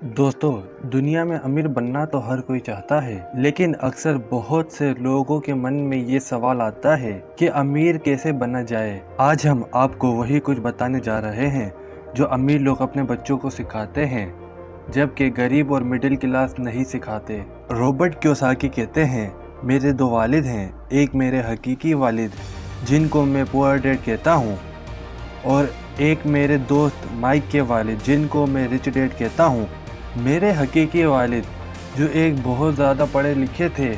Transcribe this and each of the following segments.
दोस्तों, दुनिया में अमीर बनना तो हर कोई चाहता है, लेकिन अक्सर बहुत से लोगों के मन में ये सवाल आता है कि अमीर कैसे बना जाए। आज हम आपको वही कुछ बताने जा रहे हैं जो अमीर लोग अपने बच्चों को सिखाते हैं, जबकि गरीब और मिडिल क्लास नहीं सिखाते। रॉबर्ट कियोसाकी कहते हैं, मेरे दो वालिद हैं, एक मेरे हकीकी वालिद जिनको मैं पुअर डैड कहता हूँ, और एक मेरे दोस्त माइक के वालिद जिनको मैं रिच डैड कहता हूँ। मेरे हकीकी वालिद जो एक बहुत ज़्यादा पढ़े लिखे थे,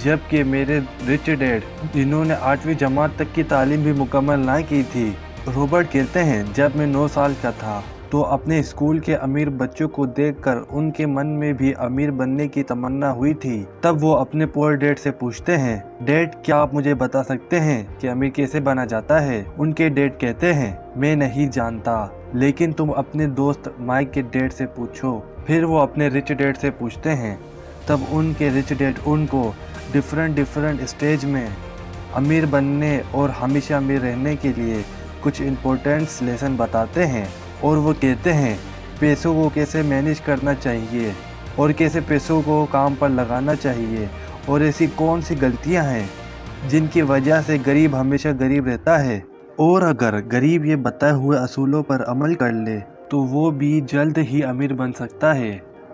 जबकि मेरे रिच डैड जिन्होंने 8वीं जमात तक की तालीम भी मुकम्मल ना की थी। रॉबर्ट कहते हैं, जब मैं 9 साल का था तो अपने स्कूल के अमीर बच्चों को देखकर उनके मन में भी अमीर बनने की तमन्ना हुई थी। तब वो अपने पुअर डैड से पूछते हैं, डैड क्या आप मुझे बता सकते हैं कि अमीर कैसे बना जाता है? उनके डैड कहते हैं, मैं नहीं जानता, लेकिन तुम अपने दोस्त माइक के डैड से पूछो। फिर वो अपने रिच डैड से पूछते हैं, तब उनके रिच डैड उनको डिफरेंट स्टेज में अमीर बनने और हमेशा अमीर रहने के लिए कुछ इम्पोर्टेंट लेसन बताते हैं, और वो कहते हैं पैसों को कैसे मैनेज करना चाहिए और कैसे पैसों को काम पर लगाना चाहिए, और ऐसी कौन सी गलतियां हैं जिनकी वजह से गरीब हमेशा गरीब रहता है, और अगर गरीब ये बताए हुए असूलों पर अमल कर ले तो वो भी जल्द ही अमीर बन सकता है।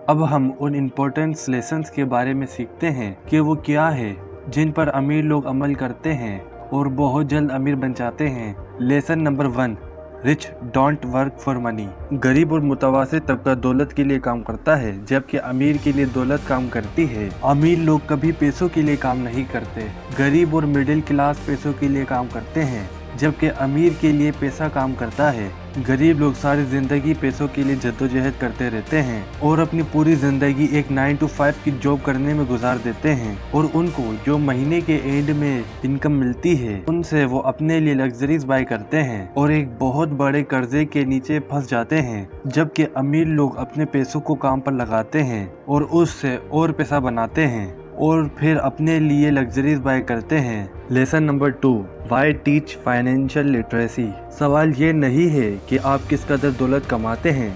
अब हम उन इम्पोर्टेंट लेसन्स के बारे में सीखते हैं कि वो क्या है जिन पर अमीर लोग अमल करते हैं और बहुत जल्द अमीर बन जाते हैं। Lesson number 1, rich don't work for money. गरीब और मुतवासित तबका दौलत के लिए काम करता है, जबकि अमीर के लिए दौलत काम करती है। अमीर लोग कभी पैसों के लिए काम नहीं करते। गरीब और मिडिल क्लास पैसों के लिए काम करते हैं, जबकि अमीर के लिए पैसा काम करता है। गरीब लोग सारी जिंदगी पैसों के लिए जद्दोजहद करते रहते हैं और अपनी पूरी जिंदगी एक 9 to 5 की जॉब करने में गुजार देते हैं, और उनको जो महीने के एंड में इनकम मिलती है उनसे वो अपने लिए लग्जरीज बाय करते हैं और एक बहुत बड़े कर्जे के नीचे फंस जाते हैं। जबकि अमीर लोग अपने पैसों को काम पर लगाते हैं और उससे और पैसा बनाते हैं और फिर अपने लिए लग्जरीज बाय करते हैं। Lesson number 2, why teach financial literacy. सवाल ये नहीं है कि आप किस कदर दौलत कमाते हैं,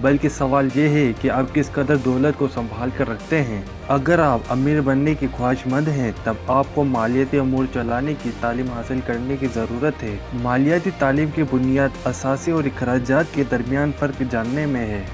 बल्कि सवाल ये है कि आप किस कदर दौलत को संभाल कर रखते हैं। अगर आप अमीर बनने की ख्वाहिशमंद हैं, तब आपको मालियाती अमूर चलाने की तालीम हासिल करने की ज़रूरत है। मालियाती तालीम की बुनियाद असासे और अखराजात के दरमियान फ़र्क जानने में है।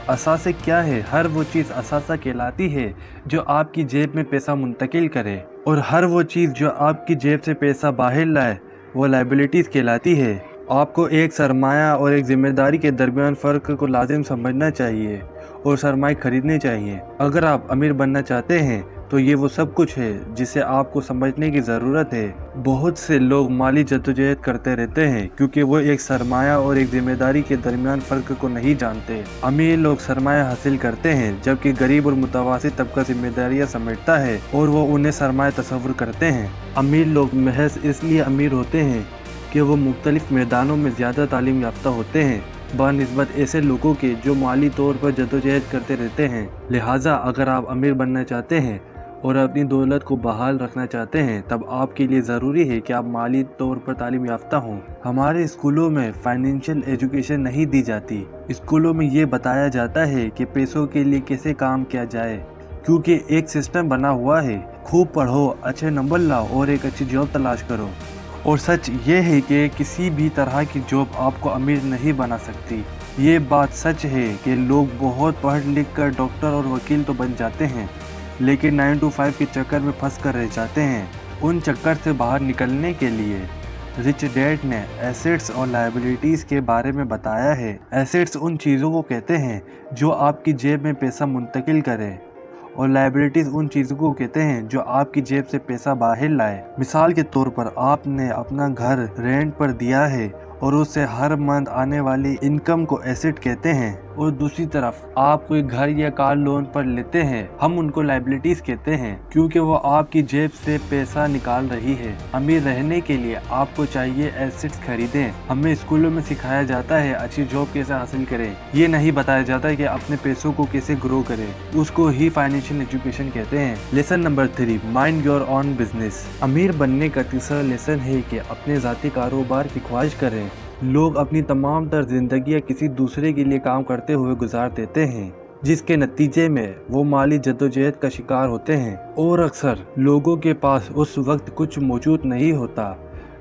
असासे क्या है? हर वो चीज़ असासा कहलाती है जो आपकी जेब में पैसा मुंतकिल करे, और हर वो चीज़ जो आपकी जेब से पैसा बाहर लाए वो लायबिलिटीज़ कहलाती है। आपको एक सरमाया और एक जिम्मेदारी के दरमियान फ़र्क को लाजिम समझना चाहिए और सरमाए खरीदने चाहिए। अगर आप अमीर बनना चाहते हैं तो ये वो सब कुछ है जिसे आपको समझने की ज़रूरत है। बहुत से लोग माली जद्दोजहद करते रहते हैं क्योंकि वो एक सरमाया और एक जिम्मेदारी के दरमियान फ़र्क को नहीं जानते। अमीर लोग सरमाया हासिल करते हैं, जबकि गरीब और मुतवासित तबका जिम्मेदारियाँ समेटता है और वो उन्हें सरमाया तस्वुर करते हैं। अमीर लोग महज इसलिए अमीर होते हैं कि वो मुख्तलिफ मैदानों में ज़्यादा तालीम याफ्ता होते हैं बनिस्बत ऐसे लोगों के जो माली तौर पर जद्दोजहद करते रहते हैं। लिहाजा अगर आप अमीर बनना चाहते हैं और अपनी दौलत को बहाल रखना चाहते हैं, तब आपके लिए ज़रूरी है कि आप माली तौर पर तालीम याफ्ता हों। हमारे स्कूलों में फाइनेंशियल एजुकेशन नहीं दी जाती। स्कूलों में ये बताया जाता है कि पैसों के लिए कैसे काम किया जाए, क्योंकि एक सिस्टम बना हुआ है, खूब पढ़ो, अच्छे नंबर लाओ और एक अच्छी जॉब तलाश करो। और सच ये है कि किसी भी तरह की जॉब आपको अमीर नहीं बना सकती। ये बात सच है कि लोग बहुत पढ़ लिख कर डॉक्टर और वकील तो बन जाते हैं, लेकिन 9 to 5 के चक्कर में फंस कर रह जाते हैं। उन चक्कर से बाहर निकलने के लिए रिच डैड ने एसेट्स और लायबिलिटीज़ के बारे में बताया है। एसेट्स उन चीज़ों को कहते हैं जो आपकी जेब में पैसा मुंतकिल करे, और लायबिलिटीज़ उन चीज़ों को कहते हैं जो आपकी जेब से पैसा बाहर लाए। मिसाल के तौर पर आपने अपना घर रेंट पर दिया है और उससे हर मंथ आने वाली इनकम को एसेट कहते हैं, और दूसरी तरफ आप कोई घर या कार लोन पर लेते हैं, हम उनको लायबिलिटीज कहते हैं, क्योंकि वो आपकी जेब से पैसा निकाल रही है। अमीर रहने के लिए आपको चाहिए एसेट्स खरीदें। हमें स्कूलों में सिखाया जाता है अच्छी जॉब कैसे हासिल करें, ये नहीं बताया जाता है कि अपने पैसों को कैसे ग्रो करें। उसको ही फाइनेंशियल एजुकेशन कहते हैं। Lesson number 3, mind your own business. अमीर बनने का तीसरा लेसन है कि अपने ज़ाती कारोबार की ख्वाहिश करें। लोग अपनी तमाम तर जिंदगी किसी दूसरे के लिए काम करते हुए गुजार देते हैं, जिसके नतीजे में वो माली जद्दोजहद का शिकार होते हैं और अक्सर लोगों के पास उस वक्त कुछ मौजूद नहीं होता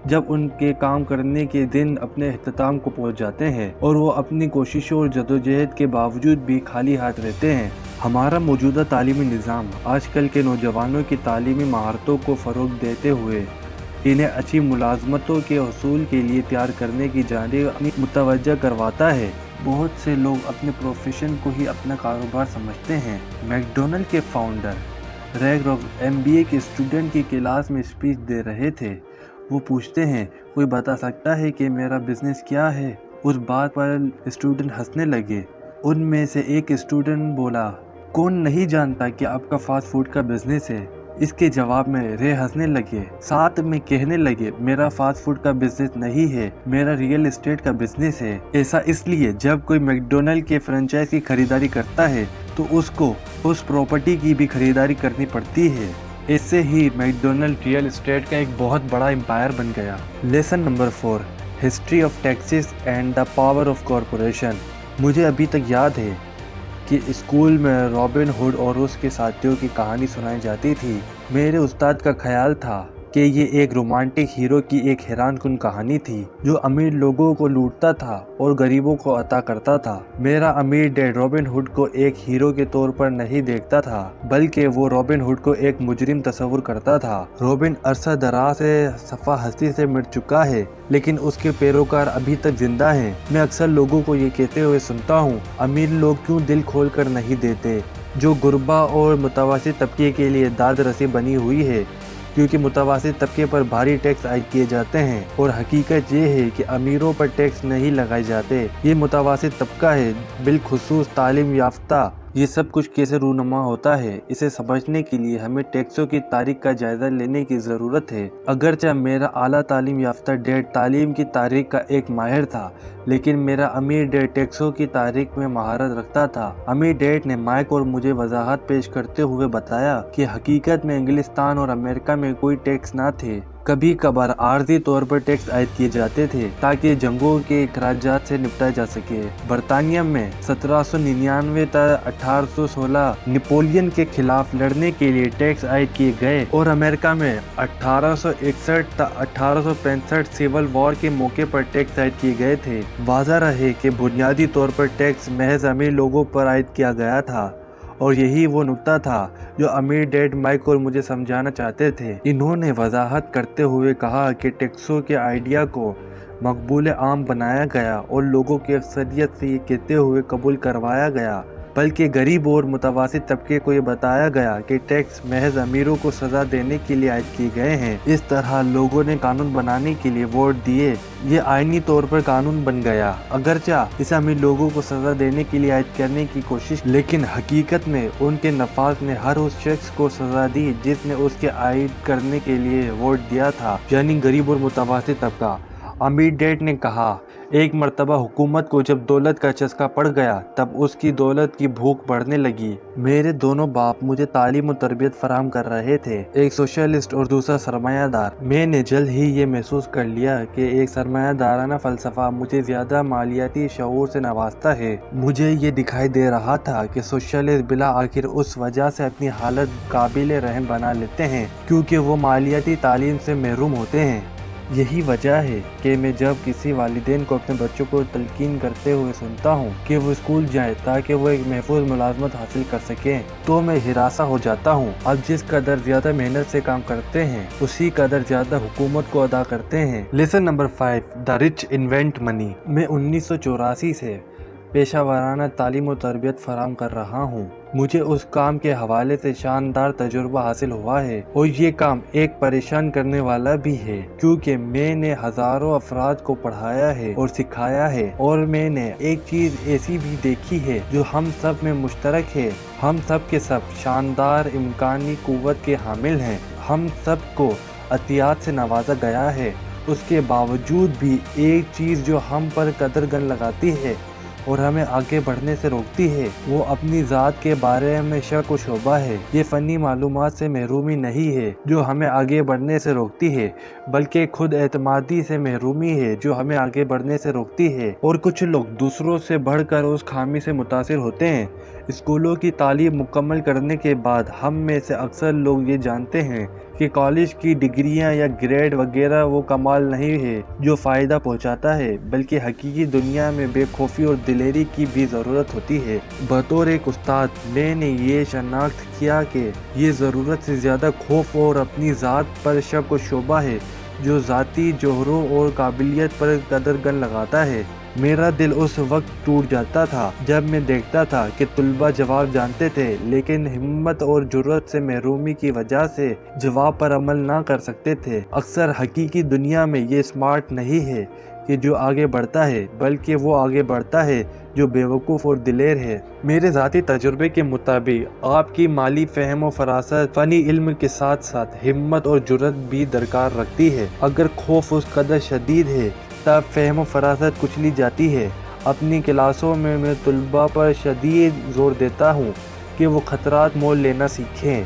जब उनके काम करने के दिन अपने इख्तिताम को पहुंच जाते हैं और वो अपनी कोशिशों और जद्दोजहद के बावजूद भी खाली हाथ रहते हैं। हमारा मौजूदा तालीमी निज़ाम आजकल के नौजवानों की तालीमी महारतों को फ़रोग़ देते हुए इन्हें अच्छी मुलाजमतों के हसूल के लिए तैयार करने की जानिब मुतवज्जा करवाता है। बहुत से लोग अपने प्रोफेशन को ही अपना कारोबार समझते हैं। मैकडोनल्ड के फाउंडर रे ग्रोव्स MBA के स्टूडेंट की क्लास में स्पीच दे रहे थे। वो पूछते हैं, कोई बता सकता है कि मेरा बिजनेस क्या है? उस बात पर स्टूडेंट हंसने लगे। उनमें से एक स्टूडेंट बोला, कौन नहीं जानता कि आपका फास्ट फूड का बिजनेस है? इसके जवाब में रे हंसने लगे, साथ में कहने लगे, मेरा फास्ट फूड का बिजनेस नहीं है, मेरा रियल एस्टेट का बिजनेस है। ऐसा इसलिए जब कोई मैकडोनल्ड के फ्रेंचाइज की खरीदारी करता है तो उसको उस प्रॉपर्टी की भी खरीदारी करनी पड़ती है। इससे ही मैकडोनल्ड रियल एस्टेट का एक बहुत बड़ा एम्पायर बन गया। Lesson number 4, history of taxes and the power of corporation. मुझे अभी तक याद है कि स्कूल में रॉबिन हुड और उसके साथियों की कहानी सुनाई जाती थी। मेरे उस्ताद का ख्याल था कि ये एक रोमांटिक हीरो की एक हैरानकुन कहानी थी जो अमीर लोगों को लूटता था और गरीबों को अता करता था। मेरा अमीर डैड रॉबिन हुड को एक हीरो के तौर पर नहीं देखता था, बल्कि वो रॉबिन हुड को एक मुजरिम तस्वुर करता था। रॉबिन अरसा दराज से सफ़ा हस्ती से मिट चुका है, लेकिन उसके पैरोकार अभी तक जिंदा हैं। मैं अक्सर लोगों को ये कहते हुए सुनता हूँ, अमीर लोग क्यों दिल खोल कर नहीं देते, जो गुरबा और मुतवासित तबके के लिए दाद रसी बनी हुई है, क्योंकि मुतवासित तबके पर भारी टैक्स आयद किए जाते हैं। और हकीकत ये है कि अमीरों पर टैक्स नहीं लगाए जाते। ये मुतवासित तबका है, बिलखुसूस तालीम याफ्ता। ये सब कुछ कैसे रूनुमा होता है, इसे समझने के लिए हमें टैक्सों की तारीख का जायजा लेने की ज़रूरत है। अगरचे मेरा आला तालीम याफ्ता डैड तालीम की तारीख का एक माहिर था, लेकिन मेरा अमीर डैड टैक्सों की तारीख में महारत रखता था। अमीर डैड ने माइक और मुझे वजाहत पेश करते हुए बताया कि हकीकत में इंग्लिस्तान और अमेरिका में कोई टैक्स ना थे। कभी कभार आर्जी तौर पर टैक्स आयद किए जाते थे ताकि जंगों के अखराजात से निपटा जा सके। बरतानिया में 1799 तक 1816 नेपोलियन के खिलाफ लड़ने के लिए टैक्स आयद किए गए और अमेरिका में 1861 तक 1865 सिविल वॉर के मौके पर टैक्स आयद किए गए थे। वाज़ह रहे कि बुनियादी तौर पर टैक्स महज अमीर लोगों पर आयद किया गया था, और यही वो नुक्ता था जो अमीर डैड माइक और मुझे समझाना चाहते थे। इन्होंने वजाहत करते हुए कहा कि टैक्सों के आइडिया को मकबूल आम बनाया गया और लोगों की अक्सरियत से ये कहते हुए कबूल करवाया गया, बल्कि गरीब और मुतवासित तबके को ये बताया गया कि टैक्स महज अमीरों को सज़ा देने के लिए आयद किए गए हैं। इस तरह लोगों ने कानून बनाने के लिए वोट दिए। ये आईनी तौर पर कानून बन गया, अगरचा इसे अमीर लोगों को सज़ा देने के लिए आयद करने की कोशिश, लेकिन हकीकत में उनके नफाज ने हर उस शख्स को सज़ा दी जिसने उसके आयद करने के लिए वोट दिया था, यानी गरीब और मुतवासित तबका। अमीर डैड ने कहा, एक मर्तबा हुकूमत को जब दौलत का चस्का पड़ गया तब उसकी दौलत की भूख बढ़ने लगी। मेरे दोनों बाप मुझे तालीम और तरबियत फराहम कर रहे थे, एक सोशलिस्ट और दूसरा सरमायादार। मैंने जल्द ही ये महसूस कर लिया कि एक सरमायादाराना फ़लसफ़ा मुझे ज़्यादा मालियाती शऊर से नवाजता है। मुझे ये दिखाई दे रहा था कि सोशलिस्ट बिला आखिर उस वजह से अपनी हालत काबिल रहम बना लेते हैं क्योंकि वो मालियाती तालीम से महरूम होते हैं। यही वजह है कि मैं जब किसी वालिदैन को अपने बच्चों को तलकीन करते हुए सुनता हूँ कि वो स्कूल जाए ताकि वो एक महफूज मुलाजमत हासिल कर सकें, तो मैं हिरासा हो जाता हूँ। अब जिस कदर ज़्यादा मेहनत से काम करते हैं उसी कदर ज़्यादा हुकूमत को अदा करते हैं। Lesson number 5, the rich invent money. मैं 1984 से पेशा वाराना तालीम और तरबियत फराहम कर रहा हूँ। मुझे उस काम के हवाले से शानदार तजुर्बा हासिल हुआ है और ये काम एक परेशान करने वाला भी है, क्योंकि मैंने हज़ारों अफराद को पढ़ाया है और सिखाया है, और मैंने एक चीज़ ऐसी भी देखी है जो हम सब में मुश्तरक है। हम सब के सब शानदार इम्कानी कुव्वत के हामिल हैं। हम सब को अतियात से नवाजा गया है। उसके बावजूद भी एक चीज़ जो हम पर कदरगन लगाती है और हमें आगे बढ़ने से रोकती है, वो अपनी ज़ात के बारे में शक व शोबा है। ये फ़नी मालूमात से महरूमी नहीं है जो हमें आगे बढ़ने से रोकती है, बल्कि खुद एतमादी से महरूमी है जो हमें आगे बढ़ने से रोकती है। और कुछ लोग दूसरों से बढ़कर उस खामी से मुतासिर होते हैं। اسکولوں کی تعلیم مکمل کرنے کے بعد ہم میں سے اکثر لوگ یہ جانتے ہیں کہ کالج کی ڈگریاں یا گریڈ وغیرہ وہ کمال نہیں ہے جو فائدہ پہنچاتا ہے، بلکہ حقیقی دنیا میں بے خوفی اور دلیری کی بھی ضرورت ہوتی ہے۔ بطور ایک استاد میں نے یہ شناخت کیا کہ یہ ضرورت سے زیادہ خوف اور اپنی ذات پر شک و شبہ ہے جو ذاتی جوہروں اور قابلیت پر قدرغن لگاتا ہے۔ میرا دل اس وقت ٹوٹ جاتا تھا جب میں دیکھتا تھا کہ طلباء جواب جانتے تھے لیکن ہمت اور جرأت سے محرومی کی وجہ سے جواب پر عمل نہ کر سکتے تھے۔ اکثر حقیقی دنیا میں یہ اسمارٹ نہیں ہے کہ جو آگے بڑھتا ہے، بلکہ وہ آگے بڑھتا ہے جو بے وقوف اور دلیر ہے۔ میرے ذاتی تجربے کے مطابق آپ کی مالی فہم و فراست فنی علم کے ساتھ ساتھ ہمت اور جرأت بھی درکار رکھتی ہے۔ اگر خوف اس قدر شدید ہے تب فہم و فراست کچلی جاتی ہے۔ اپنی کلاسوں میں طلباء پر شدید زور دیتا ہوں کہ وہ خطرات مول لینا سیکھیں،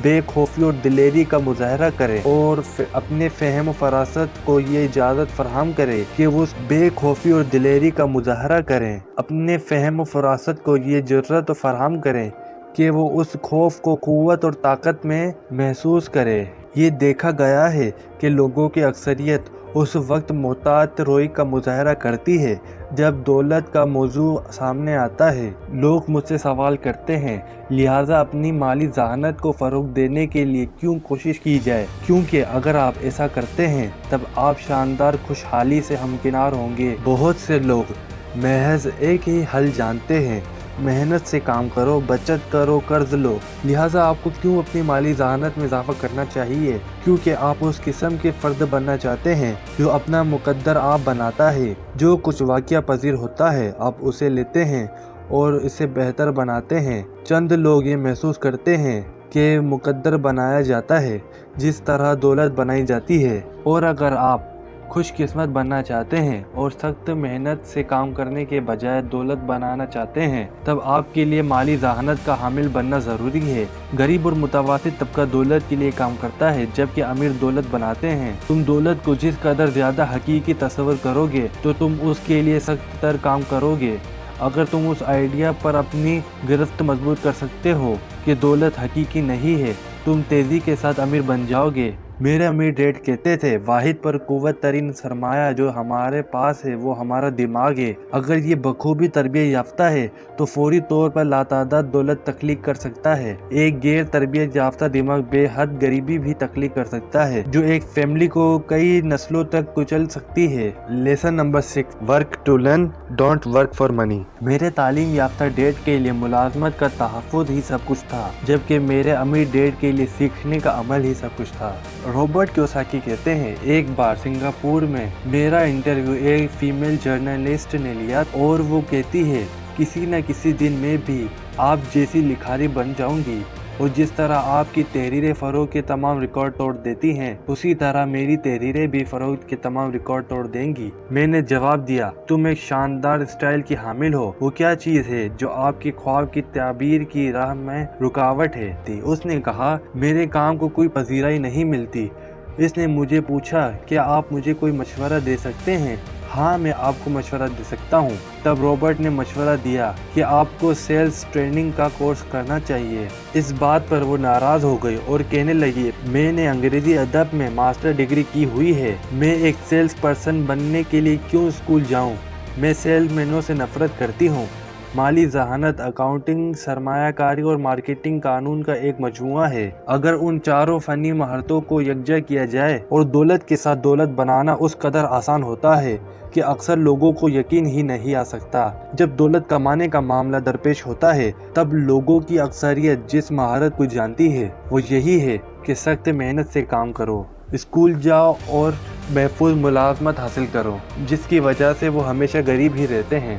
بے خوفی اور دلیری کا مظاہرہ کریں اور اپنے فہم و فراست کو یہ اجازت فراہم کریں کہ وہ اس بے خوفی اور دلیری کا مظاہرہ کریں، اپنے فہم و فراست کو یہ جرأت فراہم کریں کہ وہ اس خوف کو قوت اور طاقت میں محسوس کرے۔ یہ دیکھا گیا ہے کہ لوگوں کی اکثریت اس وقت محتاط روی کا مظاہرہ کرتی ہے جب دولت کا موضوع سامنے آتا ہے۔ لوگ مجھ سے سوال کرتے ہیں، لہٰذا اپنی مالی ذہانت کو فروغ دینے کے لیے کیوں کوشش کی جائے؟ کیونکہ اگر آپ ایسا کرتے ہیں تب آپ شاندار خوشحالی سے ہمکنار ہوں گے۔ بہت سے لوگ محض ایک ہی حل جانتے ہیں، محنت سے کام کرو، بچت کرو، قرض لو۔ لہٰذا آپ کو کیوں اپنی مالی ذہانت میں اضافہ کرنا چاہیے؟ کیونکہ آپ اس قسم کے فرد بننا چاہتے ہیں جو اپنا مقدر آپ بناتا ہے۔ جو کچھ واقعہ پذیر ہوتا ہے آپ اسے لیتے ہیں اور اسے بہتر بناتے ہیں۔ چند لوگ یہ محسوس کرتے ہیں کہ مقدر بنایا جاتا ہے جس طرح دولت بنائی جاتی ہے، اور اگر آپ خوش قسمت بننا چاہتے ہیں اور سخت محنت سے کام کرنے کے بجائے دولت بنانا چاہتے ہیں تب آپ کے لیے مالی ذہانت کا حامل بننا ضروری ہے۔ غریب اور متوسط طبقہ دولت کے لیے کام کرتا ہے جبکہ امیر دولت بناتے ہیں۔ تم دولت کو جس قدر زیادہ حقیقی تصور کرو گے تو تم اس کے لیے سخت تر کام کرو گے۔ اگر تم اس آئیڈیا پر اپنی گرفت مضبوط کر سکتے ہو کہ دولت حقیقی نہیں ہے، تم تیزی کے ساتھ امیر بن جاؤ گے۔ میرے امیر ڈیڈ کہتے تھے، واحد پر قوت ترین سرمایہ جو ہمارے پاس ہے وہ ہمارا دماغ ہے۔ اگر یہ بخوبی تربیت یافتہ ہے تو فوری طور پر لاتعداد دولت تخلیق کر سکتا ہے۔ ایک غیر تربیت یافتہ دماغ بے حد غریبی بھی تخلیق کر سکتا ہے جو ایک فیملی کو کئی نسلوں تک کچل سکتی ہے۔ Lesson number 6، work to learn, don't work for money. میرے تعلیم یافتہ ڈیڈ کے لیے ملازمت کا تحفظ ہی سب کچھ تھا، جبکہ میرے امیر ڈیڈ کے لیے سیکھنے کا عمل ہی سب کچھ تھا۔ رابرٹ کیوساکی کہتے ہیں، ایک بار سنگاپور میں میرا انٹرویو ایک فیمیل جرنلسٹ نے لیا اور وہ کہتی ہے، کسی نہ کسی دن میں بھی آپ جیسی لکھاری بن جاؤں گی، اور جس طرح آپ کی تحریریں فروغ کے تمام ریکارڈ توڑ دیتی ہیں اسی طرح میری تحریریں بھی فروغ کے تمام ریکارڈ توڑ دیں گی۔ میں نے جواب دیا، تم ایک شاندار اسٹائل کی حامل ہو، وہ کیا چیز ہے جو آپ کی خواب کی تعبیر کی راہ میں رکاوٹ ہے؟ اس نے کہا، میرے کام کو کوئی پذیرائی نہیں ملتی۔ اس نے مجھے پوچھا، کیا آپ مجھے کوئی مشورہ دے سکتے ہیں؟ ہاں، میں آپ کو مشورہ دے سکتا ہوں۔ تب رابرٹ نے مشورہ دیا کہ آپ کو سیلز ٹریننگ کا کورس کرنا چاہیے۔ اس بات پر وہ ناراض ہو گئی اور کہنے لگی، میں نے انگریزی ادب میں ماسٹر ڈگری کی ہوئی ہے، میں ایک سیلز پرسن بننے کے لیے کیوں اسکول جاؤں؟ میں سیلز مینوں سے نفرت کرتی ہوں۔ مالی ذہانت، اکاؤنٹنگ، سرمایہ کاری اور مارکیٹنگ قانون کا ایک مجموعہ ہے۔ اگر ان چاروں فنی مہارتوں کو یکجا کیا جائے اور دولت کے ساتھ دولت بنانا اس قدر آسان ہوتا ہے کہ اکثر لوگوں کو یقین ہی نہیں آ سکتا۔ جب دولت کمانے کا معاملہ درپیش ہوتا ہے تب لوگوں کی اکثریت جس مہارت کو جانتی ہے وہ یہی ہے کہ سخت محنت سے کام کرو، اسکول جاؤ اور محفوظ ملازمت حاصل کرو، جس کی وجہ سے وہ ہمیشہ غریب ہی رہتے ہیں۔